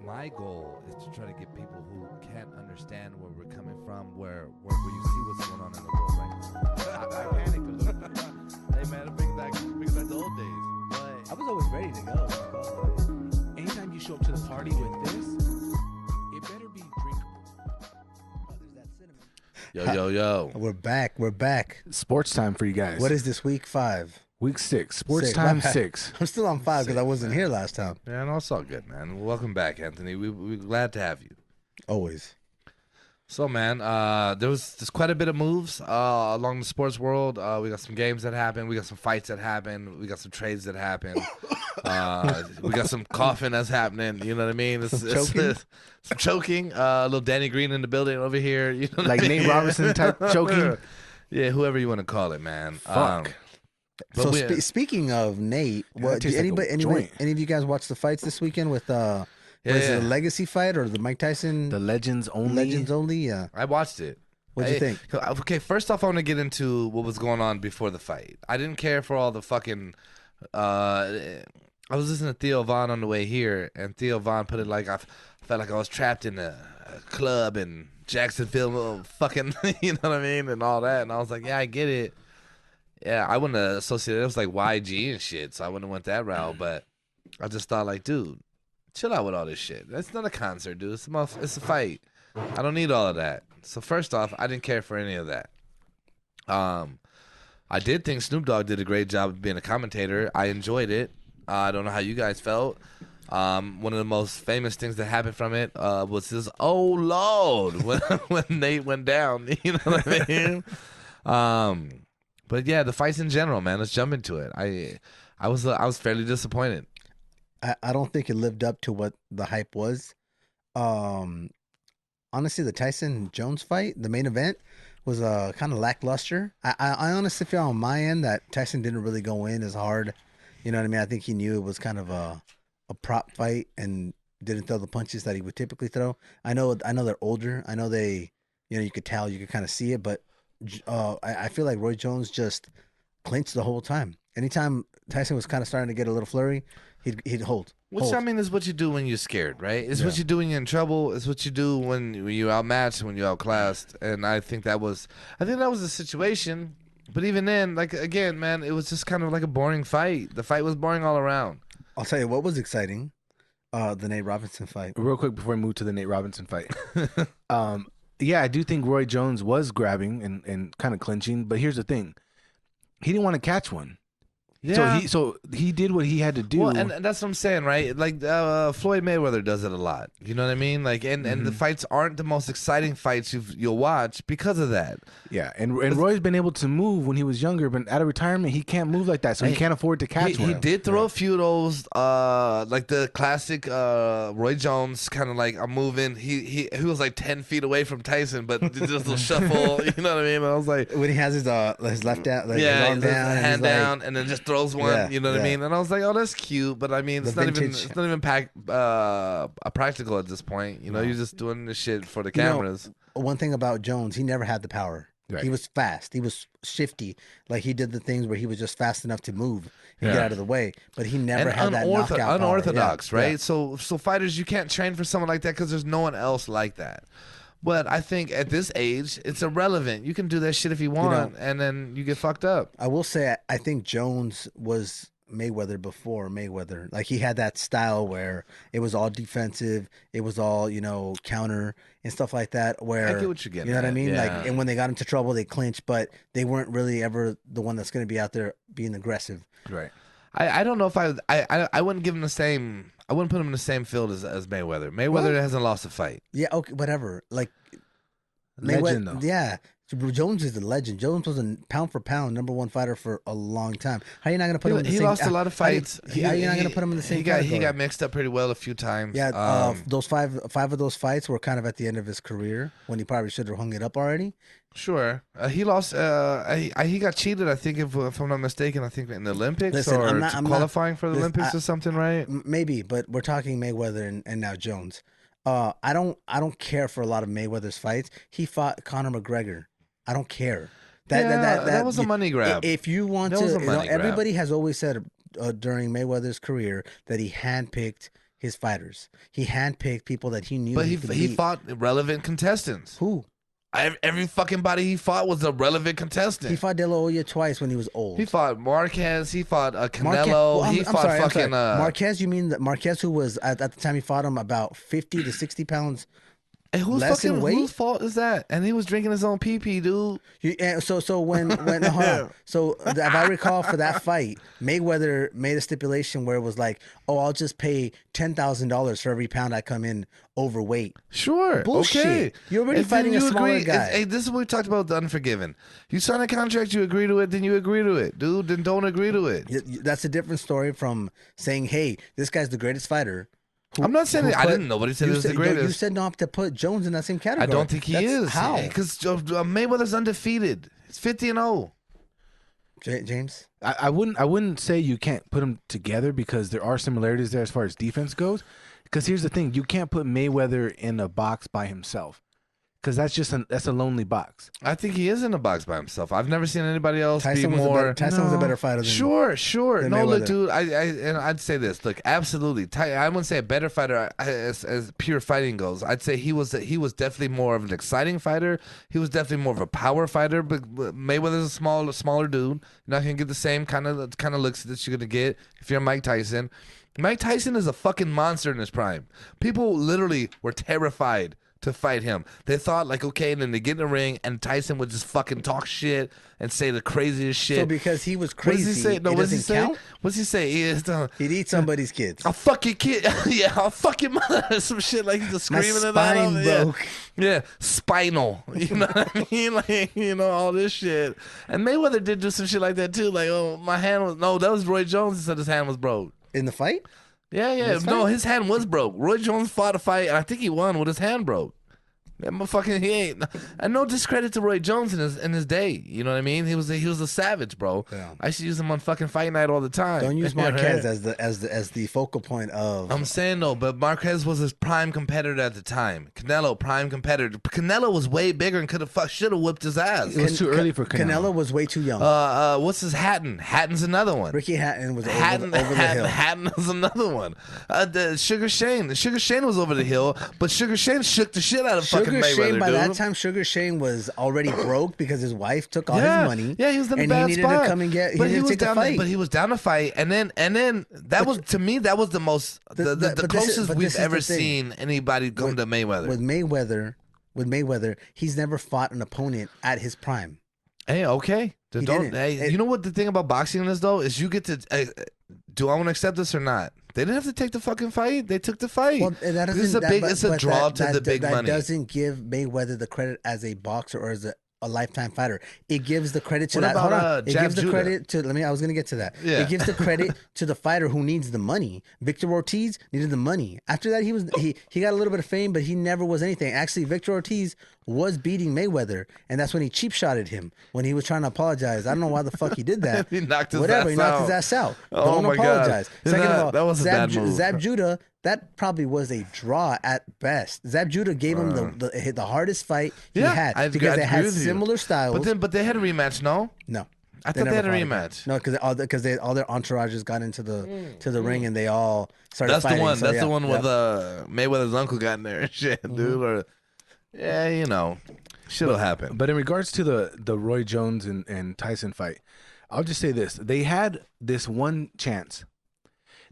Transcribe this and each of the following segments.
My goal is to try to get people who can't understand where we're coming from, where you see what's going on in the world right now. I panicked a little bit. Hey man, it brings back the old days. But I was always ready to go. Anytime you show up to the party with this, it better be drinkable. Oh, there's that cinnamon. Yo. We're back. Sports time for you guys. What is this, week 5? Week 6. Sports Six. time My bad. 6. I'm still on 5 because I wasn't here last time. Yeah, no, it's all good, man. Welcome back, Anthony. We're glad to have you. Always. So, man, there's quite a bit of moves along the sports world. We got some games that happen. We got some fights that happen. We got some trades that happen. We got some coughing that's happening. You know what I mean? Choking? Some choking. A little Danny Green in the building over here. You know what Like I mean? Nate Robinson type choking. Yeah, whoever you want to call it, man. Fuck. So speaking of Nate, what, tastes like a joint. any of you guys watch the fights this weekend with was it a legacy fight or the Mike Tyson? The Legends Only. Legends only, yeah. I watched it. What'd you think? Okay, first off, I want to get into what was going on before the fight. I didn't care for all the fucking. I was listening to Theo Von on the way here, and Theo Von put it like I felt like I was trapped in a club in Jacksonville, fucking, you know what I mean, and all that. And I was like, yeah, I get it. Yeah, I wouldn't have associated it. It was like YG and shit, so I wouldn't have went that route. But I just thought, like, dude, chill out with all this shit. That's not a concert, dude. It's a fight. I don't need all of that. So first off, I didn't care for any of that. I did think Snoop Dogg did a great job of being a commentator. I enjoyed it. I don't know how you guys felt. One of the most famous things that happened from it was his "Oh Lord" when Nate went down. You know what I mean? But yeah, the fights in general, man. Let's jump into it. I was fairly disappointed. I don't think it lived up to what the hype was. Honestly, the Tyson and Jones fight, the main event, was kind of lackluster. I honestly feel on my end that Tyson didn't really go in as hard. You know what I mean? I think he knew it was kind of a prop fight and didn't throw the punches that he would typically throw. I know they're older. I know they, you could tell, you could kind of see it, but I feel like Roy Jones just clinched the whole time. Anytime Tyson was kind of starting to get a little flurry, he'd hold. Which, I mean, is what you do when you're scared, right? It's what you do when you're in trouble. It's what you do when you're outmatched, when you're outclassed. And I think that was the situation. But even then, like, again, man, it was just kind of like a boring fight. The fight was boring all around. I'll tell you what was exciting, the Nate Robinson fight. Real quick before we move to the Nate Robinson fight. Yeah, I do think Roy Jones was grabbing and kind of clinching. But here's the thing. He didn't want to catch one. Yeah. So he did what he had to do. Well, and that's what I'm saying, right? Like Floyd Mayweather does it a lot. You know what I mean? Like, and the fights aren't the most exciting fights you'll watch because of that. Yeah, and Roy's been able to move when he was younger, but out of retirement, he can't move like that, so he can't afford to catch one. He did throw a few of those, like the classic Roy Jones kind of like, I'm moving. He was like 10 feet away from Tyson, but just a shuffle. You know what I mean? And I was like, when he has his left down, like his arm down, hand and down, and then just throws one. You know what I mean? And I was like, oh, that's cute, but I mean, it's not even practical at this point. You know, you're just doing this shit for the cameras. One thing about Jones, he never had the power. Right. He was fast. He was shifty. Like, he did the things where he was just fast enough to move and get out of the way. But he never had that knockout unorthodox, power. right? Yeah. So fighters, you can't train for someone like that because there's no one else like that. But I think at this age, it's irrelevant. You can do that shit if you want, and then you get fucked up. I will say, I think Jones was Mayweather before Mayweather. Like, he had that style where it was all defensive, it was all, counter and stuff like that, where I get what you're getting, you know what I mean? Yeah. Like, and when they got into trouble, they clinched, but they weren't really ever the one that's going to be out there being aggressive. Right. I don't know if I wouldn't give him the same. I wouldn't put him in the same field as Mayweather. Mayweather hasn't lost a fight. Yeah, okay, whatever. Like, Legend, though. Yeah. Jones is a legend. Jones was a pound for pound #1 fighter for a long time. How are you not going to put him in the same? He lost a lot of fights. How are you not going to put him in the same category? He got mixed up pretty well a few times. Yeah, those five of those fights were kind of at the end of his career when he probably should have hung it up already. Sure. He lost. He got cheated, I think, if I'm not mistaken. I think in the Olympics qualifying for the Olympics or something, right? Maybe, but we're talking Mayweather and now Jones. I don't care for a lot of Mayweather's fights. He fought Conor McGregor. I don't care. That was a money grab. If you want to, everybody has always said during Mayweather's career that he handpicked his fighters. He handpicked people that he knew. But he could he beat. fought relevant contestants. Who? Every fucking body he fought was a relevant He contestant. fought De La Hoya twice when he was old. He fought Marquez. He fought Canelo. Well, he fought fucking Marquez. You mean Marquez, who was at the time he fought him about 50 to 60 pounds. And less in weight? whose fault is that? And he was drinking his own pee, dude. So when hold on. So if I recall, for that fight, Mayweather made a stipulation where it was like, oh, I'll just pay $10,000 for every pound I come in overweight. Sure. Bullshit. Okay. You're already fighting a smaller guy. Hey, this is what we talked about, the Unforgiven. You sign a contract, you agree to it, then you agree to it. Dude, then don't agree to it. That's a different story from saying, hey, this guy's the greatest fighter. I'm not saying I didn't. Nobody said he was the greatest. You said not to put Jones in that same category. I don't think he is. How? Because Mayweather's undefeated. It's 50-0. James? I wouldn't say you can't put them together because there are similarities there as far as defense goes. Because here's the thing, you can't put Mayweather in a box by himself. Because that's a lonely box. I think he is in a box by himself. I've never seen anybody else Tyson be was more. Tyson was a better fighter than Sure. than No, look, Mayweather. dude. I'd say this. Look, absolutely. I wouldn't say a better fighter as pure fighting goes. I'd say he was definitely more of an exciting fighter. He was definitely more of a power fighter. But Mayweather's a smaller dude. You're not gonna get the same kind of looks that you're gonna get if you're Mike Tyson. Mike Tyson is a fucking monster in his prime. People literally were terrified to fight him. They thought like, okay, and then they get in the ring and Tyson would just fucking talk shit and say the craziest shit. So because he was What crazy, does he say? No, it what does he doesn't say? count? What's he say? He is He'd eat somebody's kids. I'll fuck your kid. Yeah, I'll fuck your mother. Some shit like he's just My screaming at spine him. broke. Yeah, spinal. You know what I mean? Like, all this shit. And Mayweather did do some shit like that too. Like, oh, my hand was, no, that was Roy Jones who said his hand was broke. In the fight? Yeah. His No, fight? his hand was broke. Roy Jones fought a fight, and I think he won with his hand broke. That motherfucking, he ain't. And no discredit to Roy Jones in his day. You know what I mean? He was a savage, bro. Yeah. I used to use him on fucking fight night all the time. Don't use Marquez as the focal point of. I'm saying though, but Marquez was his prime competitor at the time. Canelo, prime competitor. Canelo was way bigger and should have whipped his ass. It was too early for Canelo. Canelo was way too young. What's his Hatton? Hatton's another one. Ricky Hatton was over the hill. Hatton was another one. The Sugar Shane was over the hill, but Sugar Shane shook the shit out of fucking Sugar Mayweather, Shane, by dude. that time, Sugar Shane was already broke because his wife took all his money. Yeah, he was in a and bad he needed spot. to come and get. But he was take a down. fight. But he was down to fight, and then that was to me that was the most the but this is- closest but we've this is ever the thing. seen anybody come to Mayweather. With Mayweather, he's never fought an opponent at his prime. Hey, okay. He Don't. didn't. Hey, you know what the thing about boxing is though is you get to. Do I want to accept this or not? They didn't have to take the fucking fight. They took the fight. Well, that doesn't. This is it's a draw to the big money. That doesn't give Mayweather the credit as a boxer or as a lifetime fighter. It gives the credit to What that. about, Hold on. It Jab gives the Judah? credit to. I was going to get to that. Yeah. It gives the credit to the fighter who needs the money. Victor Ortiz needed the money. After that, he got a little bit of fame, but he never was anything. Actually, Victor Ortiz was beating Mayweather, and that's when he cheap shotted him when he was trying to apologize. I don't know why the fuck he did that. He knocked his Whatever, ass he knocked out. his ass out. Oh Don't my God. apologize. Second of all, That was a bad move. Zab Judah, that probably was a draw at best. Zab Judah gave him the hardest fight he had because they had similar styles. But they had a rematch, no? No. I thought they had a rematch. No, because all their entourages got into the ring and they all started That's fighting. the one. So, That's yeah, the one yeah. with Mayweather's uncle got in there and shit, dude. Or shit'll happen. But in regards to the Roy Jones and Tyson fight, I'll just say this: they had this one chance.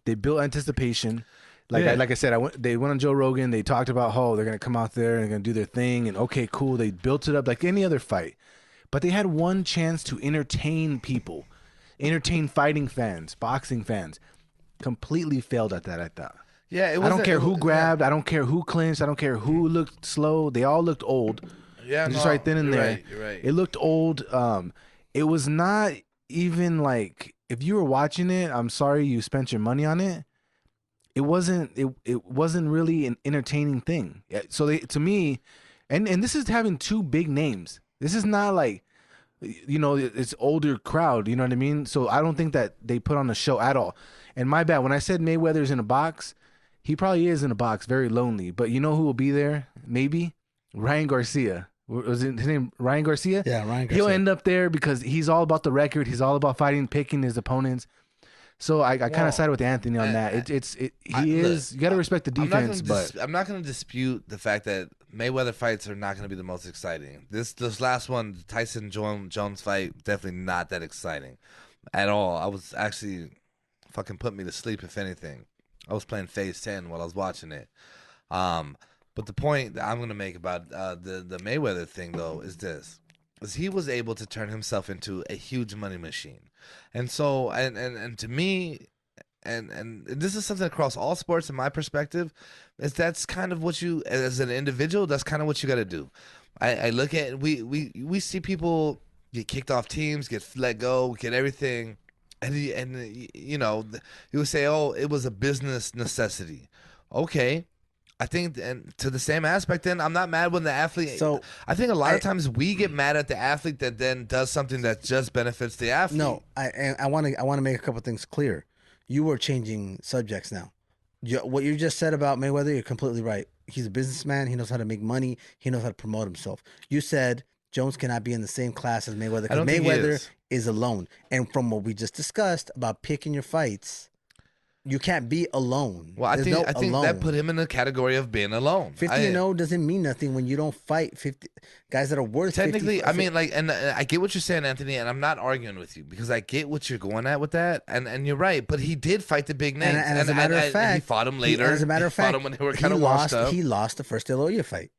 They built anticipation. Like I said, they went on Joe Rogan. They talked about how they're gonna come out there and they're gonna do their thing. And okay, cool. They built it up like any other fight. But they had one chance to entertain people, entertain fighting fans, boxing fans. Completely failed at that, I thought. Yeah, I don't care who grabbed. I don't care who clinched. I don't care who looked slow. They all looked old. Yeah, Just right then and you're there. Right, you're right. It looked old. It was not even like, if you were watching it, I'm sorry you spent your money on it. It wasn't really an entertaining thing. So to me, and this is having two big names. This is not like, it's older crowd, you know what I mean? So I don't think that they put on a show at all. And my bad, when I said Mayweather's in a box, he probably is in a box, very lonely. But you know who will be there? Maybe Ryan Garcia. Was it his name Ryan Garcia? Yeah, Ryan Garcia. He'll end up there because he's all about the record. He's all about fighting, picking his opponents. So I kind Well, of sided with Anthony on that. You got to respect the defense, but I'm not going to dispute the fact that Mayweather fights are not going to be the most exciting. This last one, the Tyson Jones fight, definitely not that exciting at all. I was actually fucking put me to sleep. If anything, I was playing Phase 10 while I was watching it. But the point that I'm going to make about the Mayweather thing though is this: is he was able to turn himself into a huge money machine, and so and to me. And this is something across all sports in my perspective, is that's kind of what you, as an individual, that's kind of what you got to do. I look at, we see people get kicked off teams, get let go, get everything, and you know, you would say, oh, it was a business necessity. Okay. I think, and to the same aspect, then I'm not mad when the athlete. So I think a lot of times we get mad at the athlete that then does something that just benefits the athlete. No, I want to make a couple things clear. You were changing subjects now. What you just said about Mayweather, you're completely right. He's a businessman. He knows how to make money. He knows how to promote himself. You said Jones cannot be in the same class as Mayweather because Mayweather is alone. And from what we just discussed about picking your fights, you can't be alone. Well, I think that put him in the category of being alone. 50-0 doesn't mean nothing when you don't fight 50 guys that are worth. Technically, 50, I mean, like, and I get what you're saying, Anthony, and I'm not arguing with you because I get what you're going at with that, and you're right. But he did fight the big names, and as a matter of fact, he fought him later. As a matter of fact, fought him when they were kind of washed up. He lost the first De La Hoya fight.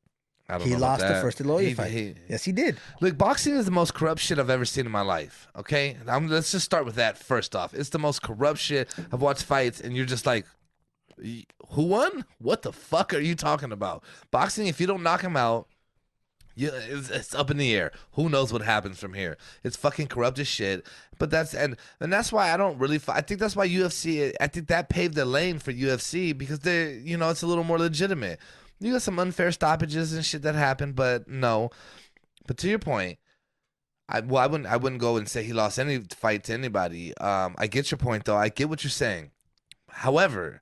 I don't he know lost about the first De La Hoya fight. Yes, he did. Look, boxing is the most corrupt shit I've ever seen in my life. Okay, let's just start with that first off. It's the most corrupt shit. I've watched fights, and you're just like, who won? What the fuck are you talking about? Boxing, if you don't knock him out, it's up in the air. Who knows what happens from here? It's fucking corrupt as shit. But that's why I don't really. I think that's why UFC. I think that paved the lane for UFC because they, it's a little more legitimate. You got some unfair stoppages and shit that happened, but no. But to your point, I wouldn't go and say he lost any fight to anybody. I get your point though. I get what you're saying. However,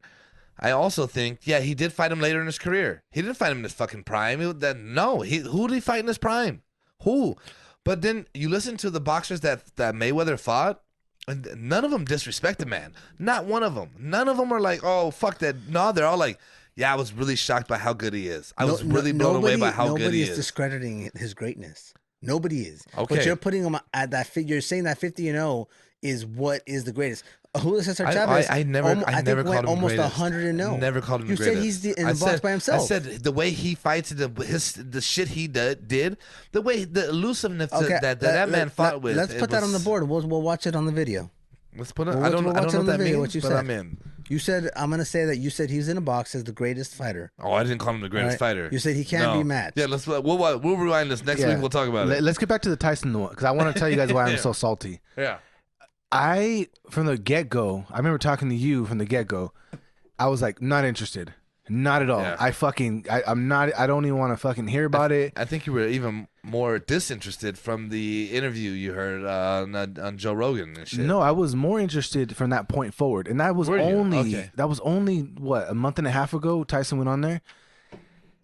I also think, yeah, he did fight him later in his career. He didn't fight him in his fucking prime. Who did he fight in his prime? Who? But then you listen to the boxers that Mayweather fought, and none of them disrespect the man. Not one of them. None of them are like, oh, fuck that. No, they're all like, yeah, I was really shocked by how good he is. I was really blown away by how good he is. Nobody is discrediting his greatness. Nobody is. Okay. But you're putting him at that figure. You're saying that 50-0 is what is the greatest. Julio Cesar Chavez. I never called him almost greatest. 100-0. Never called him you the greatest. You said he's in the box by himself. I said the way he fights, the shit he did, the elusiveness that man fought with. Let's put that on the board. We'll watch it on the video. Let's put it. I don't know what that means, what you said. I'm in. You said, I'm going to say that you said he was in a box as the greatest fighter. Oh, I didn't call him the greatest fighter. You said he can't be matched. Yeah, we'll rewind this next week. We'll talk about it. Let's get back to the Tyson one because I want to tell you guys why I'm so salty. Yeah. From the get-go, I remember talking to you from the get-go. I was like, not interested. Not at all. Yeah. I'm not, I don't even want to fucking hear about it. I think you were even more disinterested from the interview you heard on Joe Rogan and shit. No, I was more interested from that point forward. And that was only what, a month and a half ago Tyson went on there.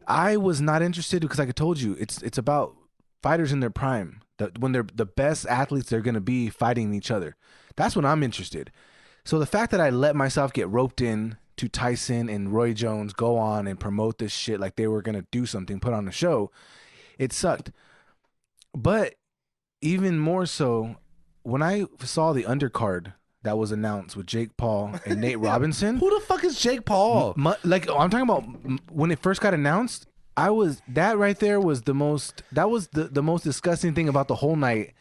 I was not interested because like I told you, it's about fighters in their prime. When they're the best athletes they're going to be fighting each other. That's when I'm interested. So the fact that I let myself get roped in to Tyson and Roy Jones go on and promote this shit like they were going to do something, put on a show, it sucked. But even more so, when I saw the undercard that was announced with Jake Paul and Nate Robinson. Who the fuck is Jake Paul? I'm talking about when it first got announced. That right there was the most disgusting thing about the whole night.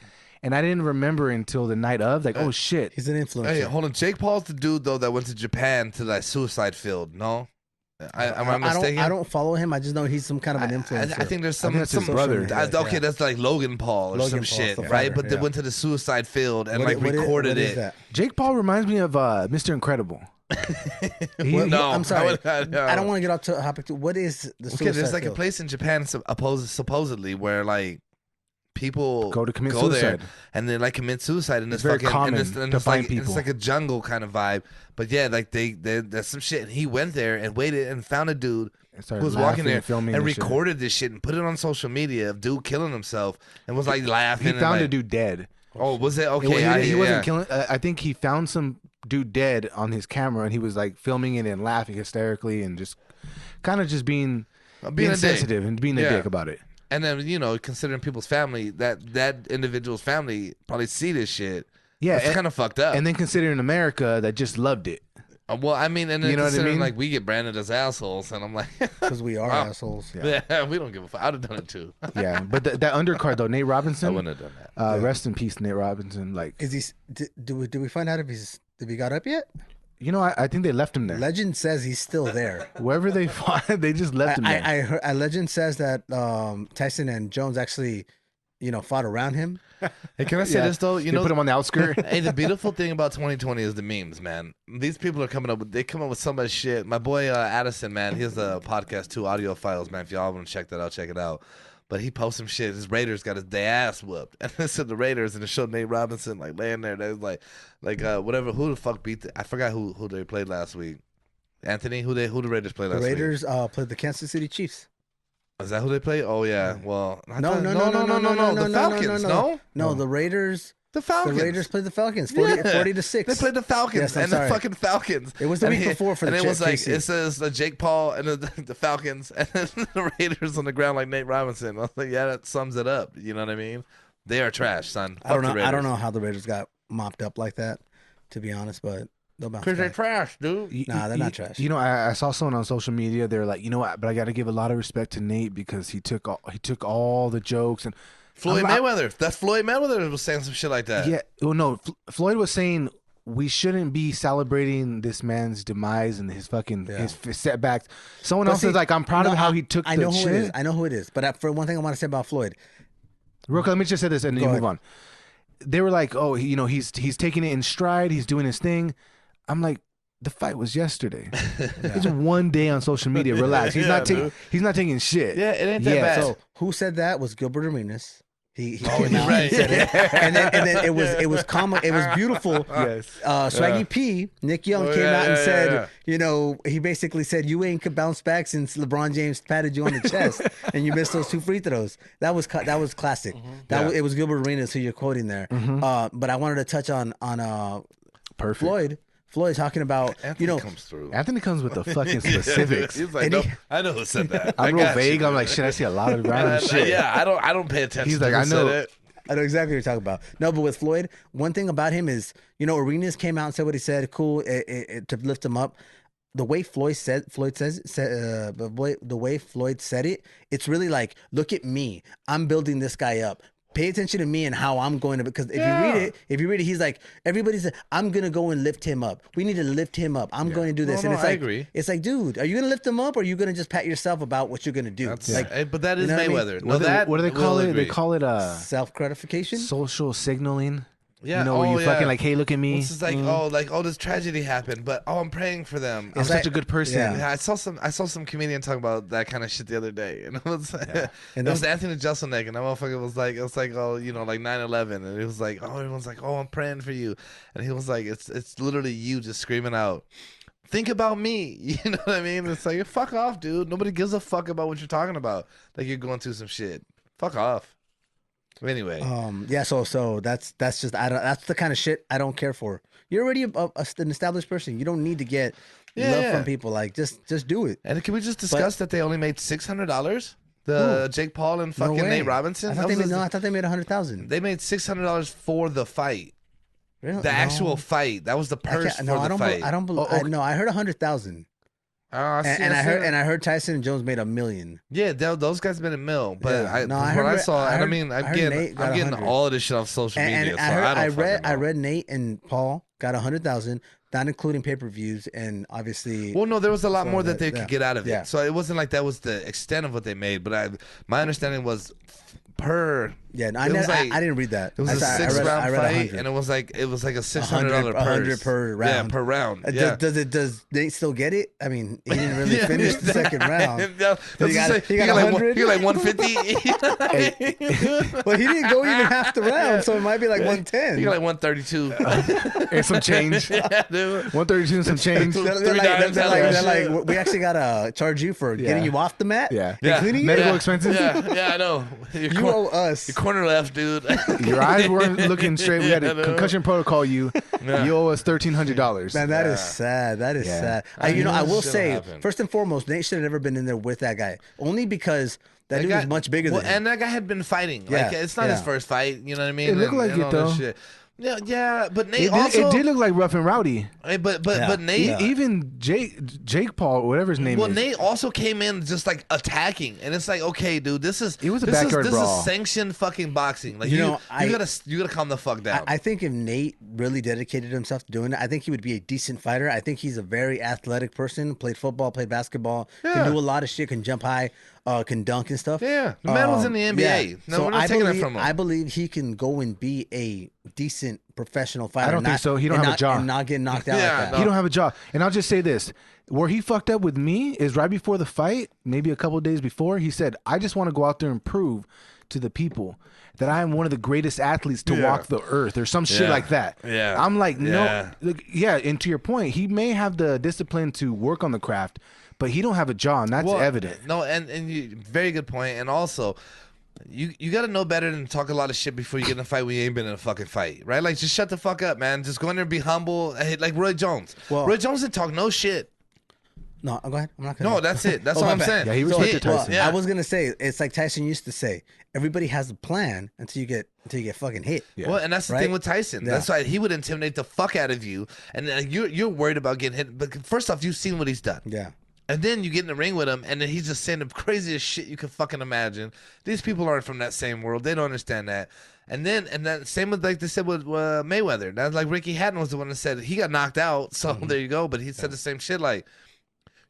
And I didn't remember until the night of, like, oh shit. He's an influencer. Hey, hold on. Jake Paul's the dude though that went to Japan to that suicide field. No, am I mistaken? I don't follow him. I just know he's some kind of an influencer. I think there's some brother. Okay, that's like Logan Paul or some shit, right? But they went to the suicide field and recorded it. That? Jake Paul reminds me of Mr. Incredible. No, I'm sorry. I don't want to get off topic. What is the suicide there's like field? a place in Japan supposedly where like people go commit suicide, and they like commit suicide in this very fucking common to find people. It's like a jungle kind of vibe. But yeah, like there's some shit. And he went there and waited and found a dude who was walking there and recorded this shit and put it on social media of dude killing himself and was like laughing. He found a dude dead. Oh, was it? Okay, he wasn't killing. I think he found some dude dead on his camera, and he was like filming it and laughing hysterically and just kind of just being a sensitive and being a Yeah. dick about it. And then, you know, considering people's family, that individual's family probably see this shit. Yeah, It's kind of fucked up. And then considering America that just loved it. Well, I mean, and then You know what I considering mean? like we get branded as assholes, and I'm like, Because we are Wow. assholes. yeah, we don't give a fuck. I'd have done it too. Yeah, but that undercard though, Nate I Robinson. wouldn't have done that. Rest in peace, Nate Robinson. Like, Is he? Do we find out if he got up yet? you know, I think they left him there. Legend says he's still there. Wherever they fought, they just left him there. I heard. Legend says that Tyson and Jones actually, fought around him. Hey, can I say Yeah. this though? You They know, put him on the outskirt. hey, the beautiful thing about 2020 is the memes, man. These people are coming up with, they come up with so much shit. My boy Addison, man, he has a podcast too, Audio Files, man. If y'all want to check that out, check it out. But he posts some shit. His Raiders got his ass whooped, and it said the Raiders, and it showed Nate Robinson like laying there. They was like whatever. Who the fuck beat? I forgot who they played last week. Anthony, who the Raiders played The last week? Raiders played the Kansas City Chiefs. Is that who they played? Oh yeah. Well, I No, thought- no. The Falcons. No, No, the Raiders. the Falcons. The Raiders played the Falcons 40-6. They played the Falcons Yes, I'm and sorry. the fucking Falcons. It was the And week before for the and it was like KC. it says Jake Paul and the Falcons and then the Raiders on the ground like Nate Robinson. I was like, yeah, that sums it up. You know what I mean? They are trash, son. I don't Fuck the know. I don't Raiders. know how the Raiders got mopped up like that, to be honest. But they'll bounce Because they're back. trash, dude. Nah, they're not trash. You know, I saw someone on social media. They're like, you know what? But I got to give a lot of respect to Nate because he took all the jokes and Floyd I'm- Mayweather. That's Floyd Mayweather was saying some shit like that. yeah. Well, no, Floyd was saying we shouldn't be celebrating this man's demise and his fucking Yeah. his setbacks. Someone But else see, is like, I'm proud no, of how he took I the know who shit. it is. I know who it is. But for one thing, I want to say about Floyd. Real quick, let me just say this and then Go you move ahead. on. They were like, oh, he's taking it in stride. He's doing his thing. I'm like, the fight was yesterday. It's one day on social media. Relax. He's Yeah, not taking. dude. He's not taking shit. Yeah, it ain't that Yeah, bad. So who said that was Gilbert Arenas. He Oh, came you're out right. and said it. And then it was comic. It was beautiful. Yes. Swaggy P, Nick Young Oh, came yeah, out and yeah, said, yeah. he basically said, you ain't could bounce back since LeBron James patted you on the chest and you missed those 2 free throws. That was classic. Yeah. It was Gilbert Arenas who you're quoting there. But I wanted to touch on Perfect. Floyd. Floyd talking about Anthony comes through. Anthony comes with the fucking specifics. He's like, And no, he- I know who said that. I I'm real got vague. you. I'm like, shit. I see a lot of random shit. Yeah, I don't pay attention. He's to like, who I know. said it. I know exactly what you're talking about. No, but with Floyd, one thing about him is, Arenas came out and said what he said. Cool, to lift him up. The way the way Floyd said it, it's really like, look at me. I'm building this guy up. Pay attention to me and how I'm going to, because if you read it, he's like, everybody said, I'm going to go and lift him up. We need to lift him up. I'm going to do this. No, and it's I like, agree. It's like, dude, are you going to lift him up or are you going to just pat yourself about what you're going to do? That's, Like, but that is you know what I mean? Mayweather. What do they call we'll it? agree. They call it self-gratification? social signaling. Yeah, where you oh, fucking yeah. like, hey, look at me. It's just like, this tragedy happened, but I'm praying for them. I'm It's such like- a good person. yeah. Yeah, I saw some comedian talk about that kind of shit the other day, and it was And it was Anthony Jeselnik, and that motherfucker was like, like 9/11, and it was like, everyone's like, I'm praying for you, and he was like, it's literally you just screaming out, think about me, you know what I mean? It's like, fuck off, dude. Nobody gives a fuck about what you're talking about. Like you're going through some shit. Fuck off. Anyway, Yeah, so that's just that's the kind of shit I don't care for. You're already an established person. You don't need to get love Yeah. from people. Like just do it. and can we just discuss that they only made $600? The Jake Paul and fucking No way. Nate Robinson. I thought they made 100,000. They made $600 for the fight. Really? The No. actual fight. That was the I purse can't- for no, I the don't. fight. I don't believe. Oh, okay. No, I heard 100,000. And I heard Tyson and Jones made $1 million. Yeah, those guys made $1 million. But Yeah. I, No, from I what heard- I saw, I and heard- I I'm heard getting, Nate got I'm getting 100. all of this shit off social media. And So I don't read Nate and Paul got 100,000, not including pay-per-views, and obviously. Well, no, there was a lot So more that that- they yeah. could get out of it. Yeah. So it wasn't like that was the extent of what they made. But my understanding was per. Yeah, no, it was like- I didn't read that. It was a I read 6-round fight, 100. and it was like a $600 purse. 100 per round. Yeah, per round. Yeah. Does Nate still get it? I mean, he didn't really finish the second round. Yeah, He got he got like 100? 150. Well, he didn't go even half the round, so it might be like 110. He got like 132. And some change. Yeah, dude. 132 and some change. They're Three dimes, they're shit. like, we actually gotta charge you for getting you off the mat. Yeah. Yeah. Including Medical Yeah. expenses. Yeah, I know. You owe us. Your corner left, dude. Your eyes weren't looking straight. We had Yeah, a no. concussion protocol. You owe us $1,300. Man, that is sad. That is sad. I will shouldn't say, happen. first and foremost, Nate should have never been in there with that guy. Only because that dude was much bigger than him. And that guy had been fighting. Yeah, Like, it's not his first fight. You know what I mean? It looked like and it, all this though. shit. Yeah, but Nate It also. did look like rough and rowdy. But Nate. Even Jake Paul, whatever his name Well, is. Nate also came in just like attacking, and it's like, okay, dude, this is It was a this backyard is, brawl. This is sanctioned fucking boxing. Like You you know, you gotta calm the fuck down. I think if Nate really dedicated himself to doing it, I think he would be a decent fighter. I think he's a very athletic person. Played football, played basketball, can do a lot of shit, can jump high, can dunk and stuff. Yeah, the man was in the NBA. No, we're not taking that from him. I believe he can go and be a decent professional fighter. I don't think so. He don't have a jaw. And not get knocked out Yeah, like that. no. He don't have a jaw. And I'll just say this. Where he fucked up with me is right before the fight, maybe a couple of days before, he said, I just want to go out there and prove to the people that I am one of the greatest athletes to walk the earth or some shit Yeah. like that. Yeah. I'm like, Yeah. no. Like, yeah, and to your point, he may have the discipline to work on the craft, but he don't have a jaw, and that's evident. No, and you, very good point. And also, you got to know better than talk a lot of shit before you get in a fight when you ain't been in a fucking fight, right? Like, just shut the fuck up, man. Just go in there and be humble. Hey, like Roy Jones. Well- Roy Jones didn't talk no shit. No, go ahead. I'm not gonna. No, that's it. That's all my I'm bad. saying. Yeah, he respected Tyson. Yeah. I was gonna say it's like Tyson used to say. Everybody has a plan until you get fucking hit. Yeah. Well, and that's the Right? thing with Tyson. Yeah. That's why he would intimidate the fuck out of you, and you're worried about getting hit. But first off, you've seen what he's done. Yeah. And then you get in the ring with him, and then he's just saying the craziest shit you can fucking imagine. These people aren't from that same world; they don't understand that. And then same with like they said with Mayweather. That's like Ricky Hatton was the one that said he got knocked out. So there you go. But he said the same shit. Like,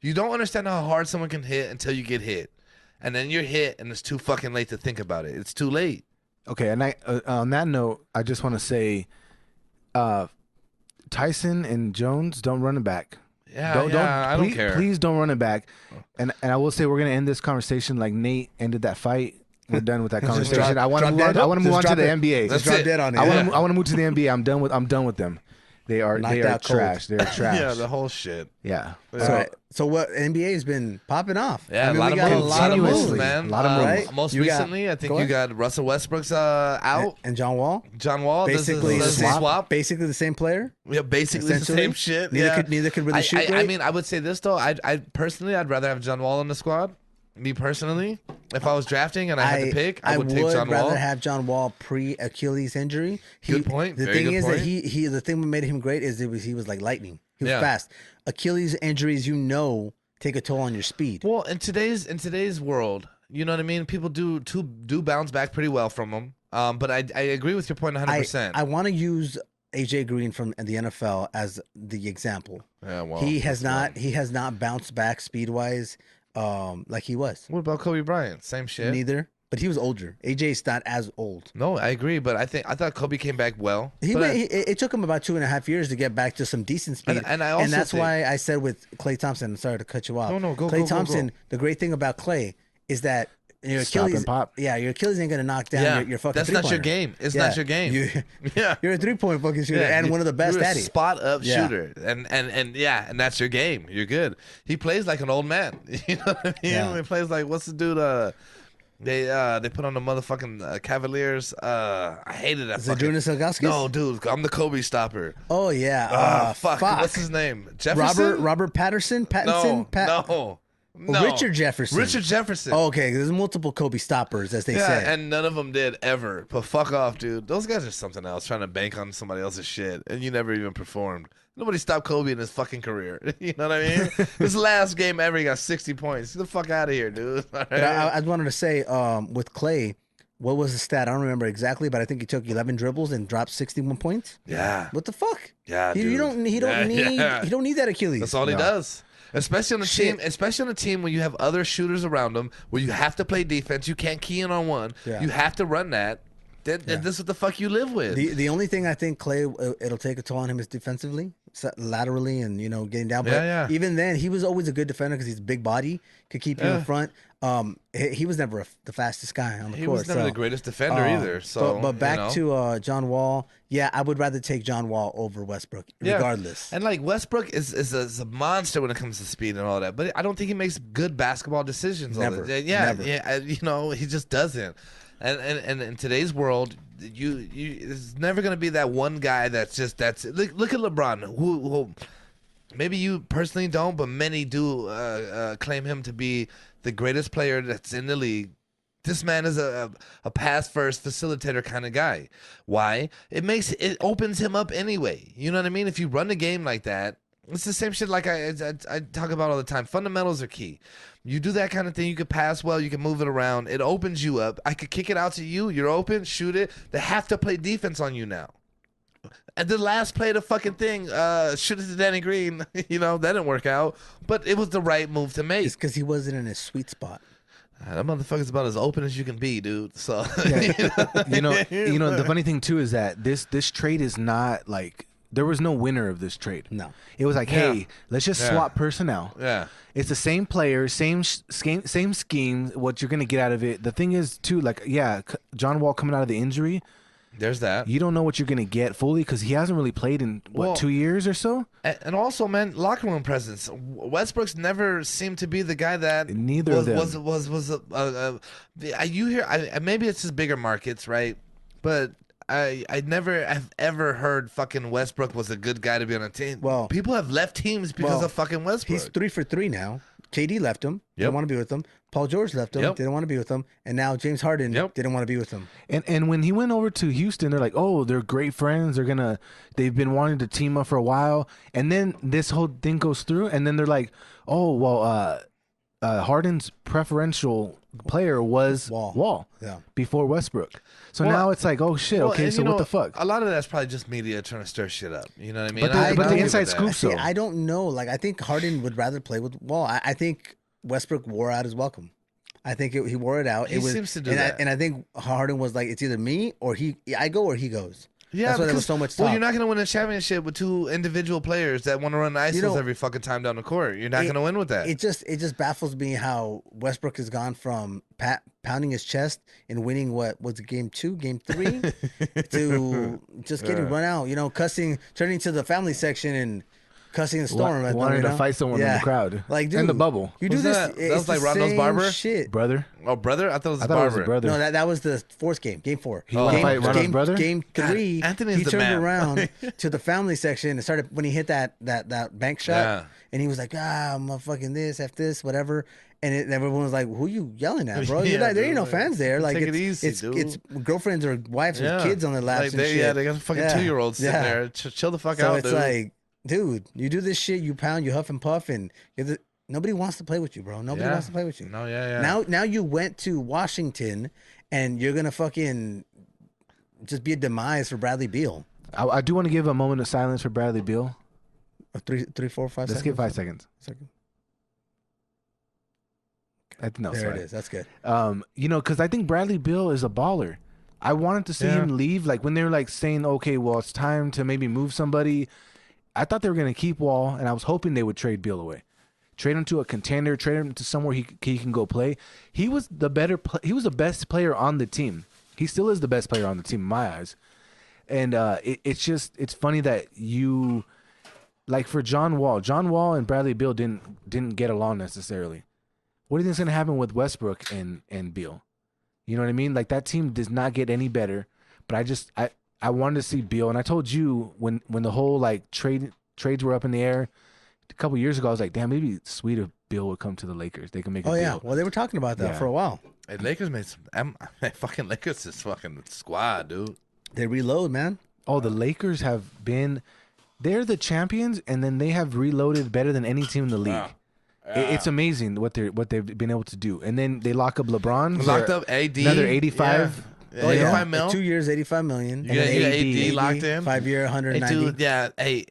you don't understand how hard someone can hit until you get hit, and then you're hit, and it's too fucking late to think about it. It's too late. Okay, and on that note, I just want to say, Tyson and Jones, don't run it back. Yeah, I don't care. Please don't run it back. And I will say we're gonna end this conversation like Nate ended that fight. We're done with that conversation. drop- I want to drop move on. dead? I want to move Just on to drop the it. NBA. That's Drop it. dead on it. I Yeah. want to move to the NBA. I'm done with them. They are Knocked out cold. trash. They're trash. Yeah, the whole shit. Yeah. All right. So what NBA has been popping off? Yeah, I mean, a lot we of got moves. a lot of Continuously. moves, man. A lot of moves. Right? Most You got- recently, I think go you ahead. got Russell Westbrook's out. And John Wall, John Wall. basically does the he same, swap. basically the same player. Yeah, basically the essentially. same shit. Neither could really shoot I great. mean, I would say this though. I personally, I'd rather have John Wall in the squad. Me personally, if I was drafting and I had to pick, I would take John Wall. rather have John Wall pre-Achilles injury. Good point. The Very thing good is point. that he the thing that made him great is he was like lightning. He was Yeah. fast. Achilles injuries, take a toll on your speed. Well, in today's world, you know what I mean. People do bounce back pretty well from them. But I agree with your point 100%. I want to use AJ Green from the NFL as the example. Yeah, well, he has that's not bounced back speed wise, like he was. What about Kobe Bryant? Same shit. Neither, but he was older. AJ's not as old. No, I agree, but I thought Kobe came back well. It took him about 2.5 years to get back to some decent speed, And I also that's think- why I said with Klay Thompson. Sorry to cut you off. No, go, Klay go, Thompson. go. The great thing about Klay is that your Stop and Achilles, pop. Yeah, your Achilles ain't gonna knock down your fucking. That's not your three-pointer. game. It's Yeah. not your game. Yeah. You're a 3-point fucking shooter and one of the best You're a at it. spot up Yeah. shooter, and that's your game. You're good. He plays like an old man. You know what I mean? Yeah. He plays like what's the dude? They put on the motherfucking Cavaliers. I hated that. fucking- Zydrunas Ilgauskas? No, dude, I'm the Kobe stopper. Oh yeah. Fuck. What's his name? Jefferson. Robert Pattinson. No. Richard Jefferson. Richard Jefferson. Oh, okay, there's multiple Kobe stoppers, as they Yeah, say. and none of them did ever. But fuck off, dude. Those guys are something else, trying to bank on somebody else's shit, and you never even performed. Nobody stopped Kobe in his fucking career. You know what I mean? His last game ever, he got 60 points. Get the fuck out of here, dude. All right? But I wanted to say, with Klay, what was the stat? I don't remember exactly, but I think he took 11 dribbles and dropped 61 points. Yeah. What the fuck? Yeah, He dude. don't need Yeah. he don't need that Achilles. That's all he does. Especially on a Shit. team where you have other shooters around them, where you have to play defense. You can't key in on one. Yeah. You have to run that. Then this is what the fuck you live with. The only thing I think Klay it'll take a toll on him is defensively, laterally, and getting down. But Yeah. even then, he was always a good defender because he's a big body, could keep you in front. He was never the fastest guy on the He court. was never so, the greatest defender either. So, but back you know. to John Wall. Yeah, I would rather take John Wall over Westbrook, Yeah. regardless. And like Westbrook is a monster when it comes to speed and all that, but I don't think he makes good basketball decisions. Never. All the, yeah, Never. yeah. He just doesn't. And in today's world, you there's never gonna be that one guy that's look at LeBron, who maybe you personally don't, but many do claim him to be the greatest player that's in the league. This man is a pass first facilitator kind of guy. Why? It opens him up anyway. You know what I mean? If you run the game like that, it's the same shit like I talk about all the time. Fundamentals are key. You do that kind of thing, you can pass well, you can move it around. It opens you up. I could kick it out to you. You're open, shoot it. They have to play defense on you now. And the last play of the fucking thing, shoot it to Danny Green. You know, that didn't work out. But it was the right move to make. It's because he wasn't in his sweet spot. That motherfucker's about as open as you can be, dude. So you know, the funny thing too is that this trade is not like there was no winner of this trade. No, it was like, hey, let's just swap personnel. Yeah, it's the same players, same scheme. What you're gonna get out of it. The thing is too, like, John Wall coming out of the injury. There's that. You don't know what you're going to get fully because he hasn't really played in, 2 years or so? And also, man, locker room presence. Westbrook's never seemed to be the guy that Neither of them. You hear, maybe it's just bigger markets, right? But I never have ever heard fucking Westbrook was a good guy to be on a team. Well, people have left teams because of fucking Westbrook. He's 3 for 3 now. KD left him. Yep. Didn't want to be with him. Paul George left him. Yep. Didn't want to be with him. And now James Harden didn't want to be with him. And when he went over to Houston, they're like, oh, they're great friends. They've been wanting to team up for a while. And then this whole thing goes through. And then they're like, oh, well, Harden's preferential player was Wall before Westbrook. So now it's like, oh, shit. Okay, so what the fuck? A lot of that's probably just media trying to stir shit up. You know what I mean? But the inside scoop, I don't know. Like, I think Harden would rather play with Wall. I think Westbrook wore out his welcome. I think he wore it out. He seems to do that. And I think Harden was like, it's either me or he. I go or he goes. Yeah, that's why there was so much talk. Well, you're not going to win a championship with two individual players that want to run the ISOs every fucking time down the court. You're not going to win with that. It just baffles me how Westbrook has gone from pounding his chest and winning what was it, game 2, game 3, to just getting run out. You know, cussing, turning to the family section and cussing the storm. Wanted to fight someone in the crowd. Like, dude, in the bubble. You do this. That was like Rondo's barber? Shit. Brother. Oh, brother? I thought it was his barber. brother. No, that was the 4th game, game 4. He wanted to fight Rondo's brother? Game 3, Anthony's he the turned man. around to the family section and started, when he hit that bank shot, and he was like, I'm fucking this, F this, whatever. And everyone was like, "Who you yelling at, bro? You're like, there ain't no fans there. Like, take it easy, it's dude. girlfriends or wives with kids on their laps and shit. Yeah, they got fucking 2-year-olds sitting there. Chill the fuck out, dude. So it's like, dude, you do this shit, you pound, you huff and puff, and nobody wants to play with you, bro. Nobody wants to play with you. No, yeah. Now you went to Washington, and you're gonna fucking just be a demise for Bradley Beal. I do want to give a moment of silence for Bradley Beal. 3, 4, 5 seconds. Let's give 5 seconds. No, there sorry. it is. That's good. You know, because I think Bradley Beal is a baller. I wanted to see him leave. Like when they were like saying, okay, well, it's time to maybe move somebody. I thought they were going to keep Wall, and I was hoping they would trade Beal away. Trade him to a contender, trade him to somewhere he can go play. He was the he was the best player on the team. He still is the best player on the team in my eyes. And it's funny that you, like for John Wall and Bradley Beal didn't get along necessarily. What do you think is going to happen with Westbrook and Beal? You know what I mean? Like that team does not get any better. But I wanted to see Beal, and I told you when the whole like trades were up in the air a couple years ago, I was like, damn, maybe it's sweet if Beal would come to the Lakers. They can make a deal. Yeah, well they were talking about that for a while. Hey, Lakers made some. Fucking Lakers is fucking squad, dude. They reload, man. Oh, the Lakers have been. They're the champions, and then they have reloaded better than any team in the league. Yeah. It's amazing what they've been able to do. And then they lock up LeBron. Locked up AD. Another 85. Yeah. Oh, 85 mil. 2 years, 85 million. You got AD locked in. 5-year, 190. Hey, dude, yeah. Hey,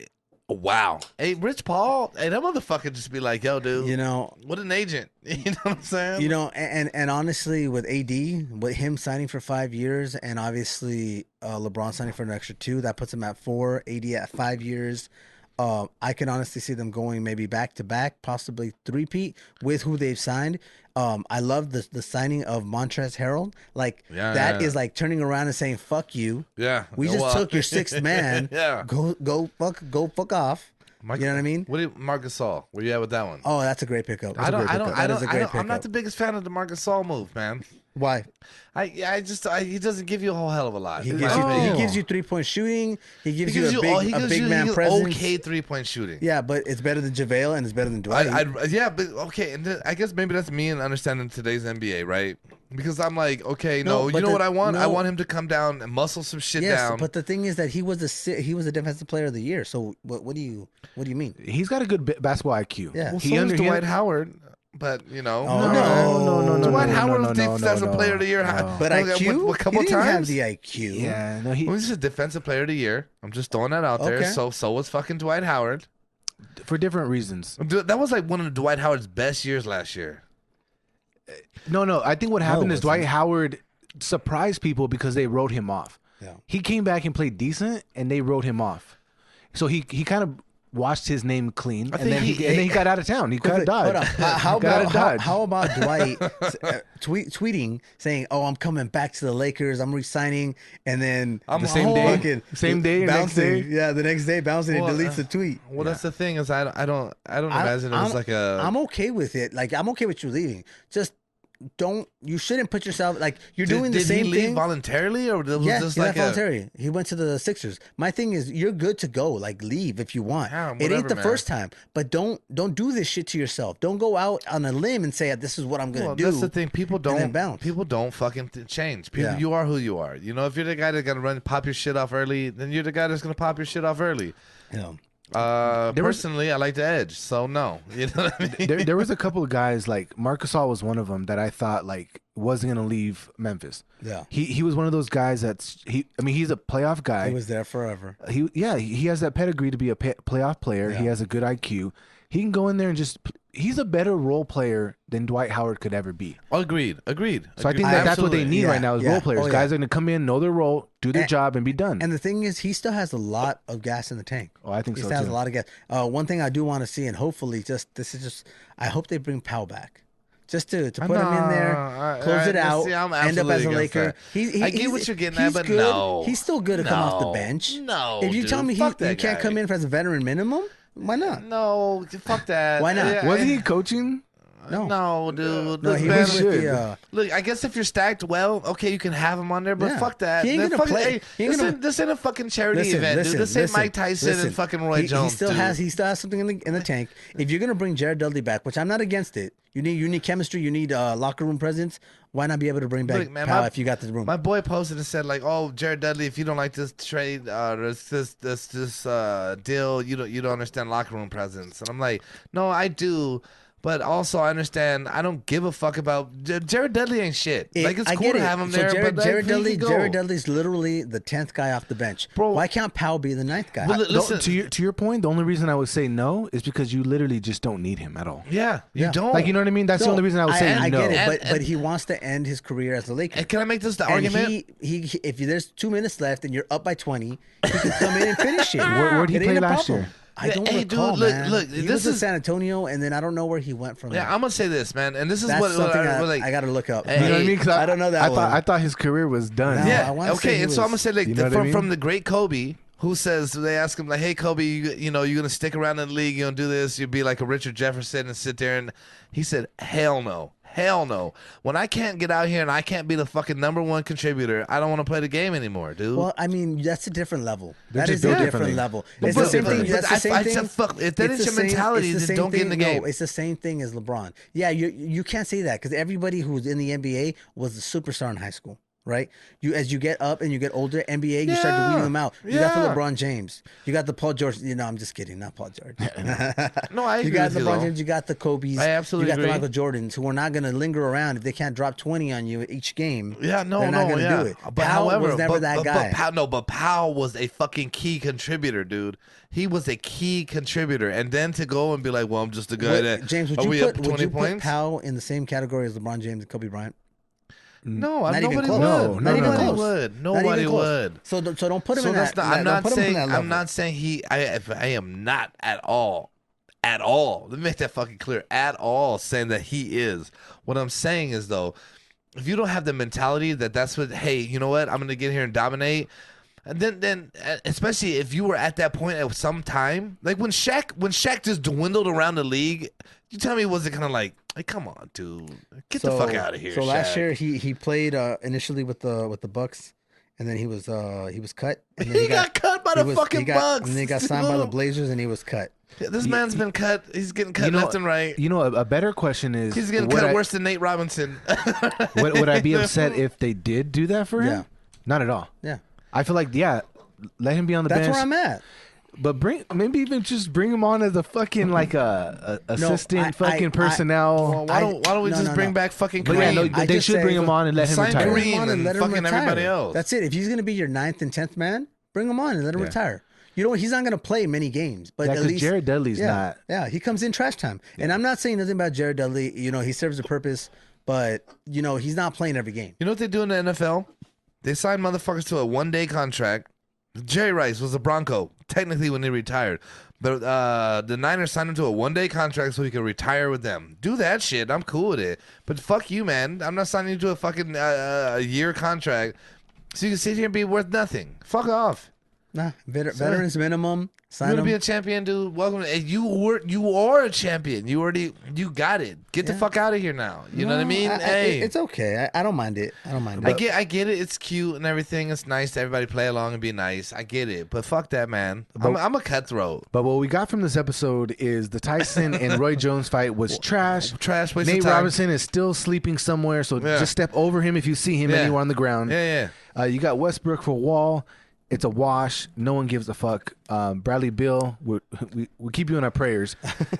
wow. Hey, Rich Paul. Hey, that motherfucker just be like, yo, dude. You know, what an agent. You know what I'm saying? You know, and honestly, with AD, with him signing for 5 years, and obviously LeBron signing for an extra 2, that puts him at 4. AD at 5 years. I can honestly see them going maybe back to back, possibly 3-peat with who they've signed. I love the signing of Montrezl Harrell. Like that is like turning around and saying "fuck you." Yeah, we just took your 6th man. Yeah, go fuck off. You know what I mean? What do you, Marc Gasol? Where you at with that one? Oh, that's a great pickup. I'm not the biggest fan of the Marc Gasol move, man. Why? He doesn't give you a whole hell of a lot. He in gives my you opinion. he gives you 3-point shooting. He He gives you gives you a big man presence. okay 3-point shooting. Yeah, but it's better than JaVale and it's better than Dwight. Yeah, but okay, and I guess maybe that's me and understanding today's NBA, right? Because I'm like, okay, No, you but know what I want? I no. want him to come down and muscle some shit Yes, down. but the thing is that he was a defensive player of the year. So what do you mean? He's got a good basketball IQ. Yeah. Well, he so does under- he- Dwight Howard. But Oh, no, Dwight Howard no, was no, defensive no, player of the year. no. But What, IQ, a couple he didn't have times. the IQ. Yeah, no, Well, he's a defensive player of the year. I'm just throwing that out there. Okay. So was fucking Dwight Howard. for different reasons. Dude, that was like one of Dwight Howard's best years last year. No, I think what happened is it Dwight wasn't. Howard surprised people because they wrote him off. Yeah. He came back and played decent, and they wrote him off. So he kind of washed his name clean, and think then he got out of town. He got Hold dodged. on. How He got about dodged. how about Dwight tweeting saying, "Oh, I'm coming back to the Lakers. I'm resigning," and then The same day? fucking Same day or next bouncing. day? Yeah, the next day bouncing Well, and deletes the tweet. Well, that's the thing is I don't imagine it was like a. I'm okay with it. Like I'm okay with you leaving. Just you shouldn't put yourself like you're doing the did same he leave thing. voluntarily or was Yeah, this he like left voluntary. He went to the Sixers. My thing is, you're good to go. Like, leave if you want. Yeah, It ain't whatever, the man. first time, but don't do this shit to yourself. Don't go out on a limb and say, "This is what I'm gonna Well, do." that's the thing. People then don't. bounce. People don't fucking change. People, Yeah. you are who you are. You know, if you're the guy that's gonna pop your shit off early, then you're the guy that's gonna pop your shit off early. Yeah. Personally, I like the edge, so no. You know what I mean? there was a couple of guys like Marc Gasol was one of them that I thought like wasn't gonna leave Memphis. Yeah. He was one of those guys he's a playoff guy. He was there forever. He has that pedigree to be a playoff player. He Yeah. has a good IQ. He can go in there and he's a better role player than Dwight Howard could ever be. Agreed. So I think that's what they Absolutely. need Yeah, right now is yeah. role players. Oh, yeah. Guys are going to come in, know their role, do their job, and be done. And the thing is, he still has a lot of gas in the tank. Oh, I think he so, still has too. a lot of gas. One thing I do want to see, and hopefully, I hope they bring Powell back. Just to put him in there, close it out, see, I'm end up as a absolutely Laker. against that. I get what you're getting at, he's but good. no. He's still good to come off the No. bench. No, if you dude. tell me Fuck you that can't guy. come in as a veteran minimum, why not? No, fuck that. Why not? Wasn't he coaching? No, dude. no, Look, he man, was with should. the. Look, I guess if you're stacked well, okay, you can have him on there, but Yeah. fuck that. He ain't Then gonna fucking- play. hey, He ain't gonna- this ain't a fucking charity event, dude. This ain't Mike Tyson and fucking Roy Jones, He still dude. has something in the tank. If you're gonna bring Jared Dudley back, which I'm not against it, you need chemistry, you need locker room presence. Why not be able to bring back Look, man, Powell if you got the room? My boy posted and said like, "Oh, Jared Dudley, if you don't like this trade, this deal, you don't understand locker room presence." And I'm like, "No, I do." But also, I understand. I don't give a fuck about Jared Dudley. Ain't shit. Like it's I cool get to it. have him So there. Jared, but like, Jared he Dudley, can go. Jared Dudley's literally the 10th guy off the bench. Bro. Why can't Powell be the 9th guy? Well, listen, To your point, the only reason I would say no is because you literally just don't need him at all. yeah, you Yeah. don't. Like, you know what I mean? That's the No, only reason I would say I no. get it, And- but he wants to end his career as a Laker. And can I make this the And argument? he if there's 2 minutes left and you're up by 20, he can come in and finish it. Where'd he It ain't play a last problem. year? I don't Hey, dude, recall, look, man. look, He this was in is- San Antonio, and then I don't know where he went from. Yeah, there. I'm gonna say this, man, and this is That's what something like. I got to look up. Hey, You know what I mean? 'Cause I don't know that I one. thought his career was done. No. I Yeah. wanna say Okay. he And so I'm gonna was- say like You know what I mean? from the great Kobe, who says they ask him like, "Hey Kobe, you know you're gonna stick around in the league, you're gonna do this, you'll be like a Richard Jefferson and sit there," and he said, "Hell no." Hell no. When I can't get out here and I can't be the fucking #1 contributor, I don't want to play the game anymore, dude. Well, I mean, that's a different level. That just is a built different differently. level. They're It's the built same thing. differently. That's the same I thing. said, fuck, if that It's is the your same- mentality, it's the then same don't get in the thing- game. No, it's the same thing as LeBron. Yeah, you can't say that because everybody who's in the NBA was a superstar in high school, right? As you get up and you get older, NBA, you start to Yeah. weed them out. You got the Yeah. LeBron James. You got the Paul George. I'm just kidding. Not Paul George. No, I You agree got with you, LeBron though. James. You got the Kobe's. I absolutely You got agree. the Michael Jordans who are not going to linger around if they can't drop 20 on you each game. Yeah, no, they're not no, gonna yeah. do it. But Powell however, was never that guy. But Powell was a fucking key contributor, dude. He was a key contributor, and then to go and be like, "Well, I'm just a guy Wait, that." James, are we up 20 would you put points? Powell in the same category as LeBron James and Kobe Bryant? No, Not even nobody close. would. No, Nobody no. would. Not even Nobody close. would. So don't put him So in that's that. not. I'm not don't put him in saying. that I'm level. not saying I am not at all. At all. Let me make that fucking clear. At all saying that he is. What I'm saying is though, if you don't have the mentality that that's what. Hey, you know what? I'm gonna get here and dominate. And then especially if you were at that point at some time, like when Shaq just dwindled around the league, you tell me was it kind of like, come on, dude, get the fuck out of here. So last Shaq. year he played initially with the Bucks, and then he was cut. And then he got cut by the fucking Bucks. And then he got signed by the Blazers, and he was cut. This man's been cut. He's getting cut left and right. You know, a better question is, he's getting cut worse than Nate Robinson. Would I be upset if they did do that for him? Yeah. Not at all. Yeah. I feel like, let him be on the bench. That's where I'm at. But maybe even just bring him on as a fucking like a assistant personnel. Why don't we just bring back fucking Kareem? But they should bring him on and let him retire. Kareem and let fucking everybody else. That's it. If he's gonna be your 9th and 10th man, bring him on and let him retire. You know, he's not going to play many games, but at least Jared Dudley's not. Yeah, he comes in trash time. And I'm not saying nothing about Jared Dudley. You know, he serves a purpose, but, you know, he's not playing every game. You know what they do in the NFL? They sign motherfuckers to a one-day contract. Jerry Rice was a Bronco, technically, when he retired. But the Niners signed him to a one-day contract so he could retire with them. Do that shit. I'm cool with it. But fuck you, man. I'm not signing you to a fucking year contract so you can sit here and be worth nothing. Fuck off. Nah, veterans minimum. You want to be a champion, dude? Welcome. You are a champion. You got it. Get the fuck out of here now. You know what I mean? Hey, it's okay. I don't mind it. I get it. It's cute and everything. It's nice to everybody play along and be nice. I get it. But fuck that, man. I'm a cutthroat. But what we got from this episode is the Tyson and Roy Jones fight was trash. Trash. Waste Nate of time. Robinson is still sleeping somewhere, so just step over him if you see him anywhere on the ground. Yeah. You got Westbrook for Wall. It's a wash. No one gives a fuck. Bradley Beal, we keep you in our prayers.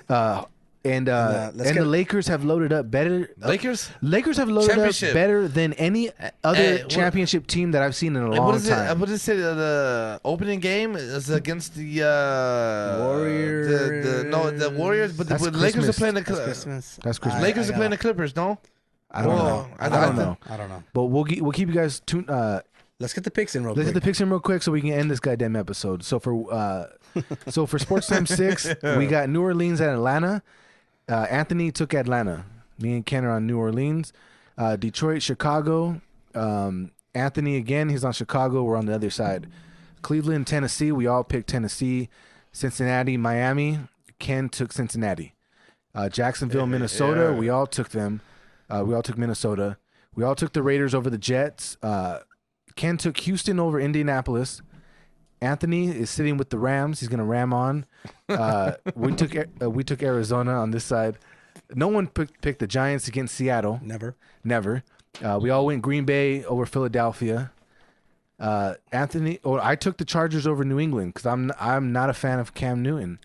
And the Lakers have loaded up better. Lakers have loaded up better than any other championship team that I've seen in a long time. What did it say? The opening game is against the Warriors. The Warriors, but the Lakers are playing the Christmas. That's Christmas. Lakers are playing the Clippers. No, I don't know. I don't know. But we'll keep you guys tuned. Let's get the picks in real quick. Let's get the picks in real quick so we can end this goddamn episode. So for Sports Time 6, we got New Orleans at Atlanta. Anthony took Atlanta. Me and Ken are on New Orleans. Detroit, Chicago. Anthony again, he's on Chicago. We're on the other side. Cleveland, Tennessee. We all picked Tennessee. Cincinnati, Miami. Ken took Cincinnati. Jacksonville, Minnesota. We all took them. We all took Minnesota. We all took the Raiders over the Jets. Ken took Houston over Indianapolis. Anthony is sitting with the Rams. He's going to ram on. We took Arizona on this side. No one picked the Giants against Seattle. Never. We all went Green Bay over Philadelphia. I took the Chargers over New England because I'm not a fan of Cam Newton.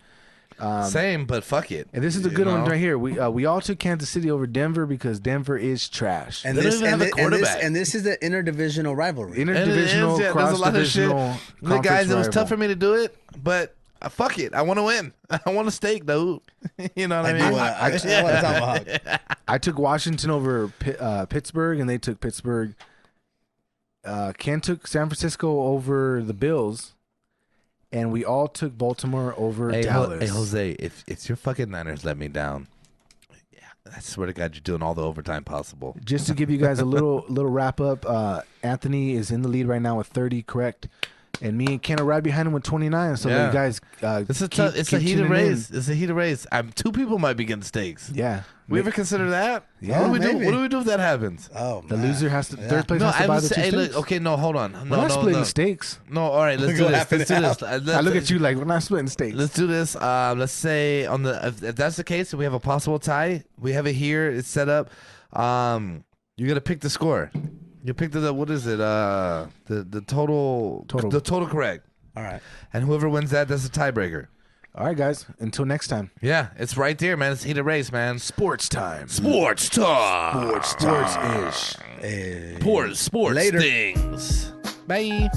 Same, but fuck it. And this is a good one right here. We all took Kansas City over Denver because Denver is trash. And this is the interdivisional rivalry. Interdivisional, cross-divisional. The guys, it was tough for me to do it, but fuck it. I want to win. I want a steak, though. You know what I mean? I took Washington over Pittsburgh, and they took Pittsburgh. Ken took San Francisco over the Bills. And we all took Baltimore over Dallas. Hey, Jose, if it's your fucking Niners let me down, I swear to God, you're doing all the overtime possible. Just to give you guys a little wrap up, Anthony is in the lead right now with 30 correct. And me and Ken are right behind him with 29. So you guys, it's a heated race. It's a heated race. Two people might be getting steaks. Yeah. We ever consider that? Yeah. What do we do if that happens? Oh, the loser has to third place has to buy the two steaks. Look, okay, no, hold on. We're not splitting steaks. No, all right, let's do this. Let's do this. I look at you like we're not splitting steaks. Let's do this. Let's say if that's the case, if we have a possible tie, we have it here. It's set up. You're gonna pick the score. You picked what is it? The total. The total correct. All right. And whoever wins that's a tiebreaker. All right, guys. Until next time. Yeah, it's right there, man. It's heated race, man. Sports time. Sports talk. Sports-ish. Sports things. Bye.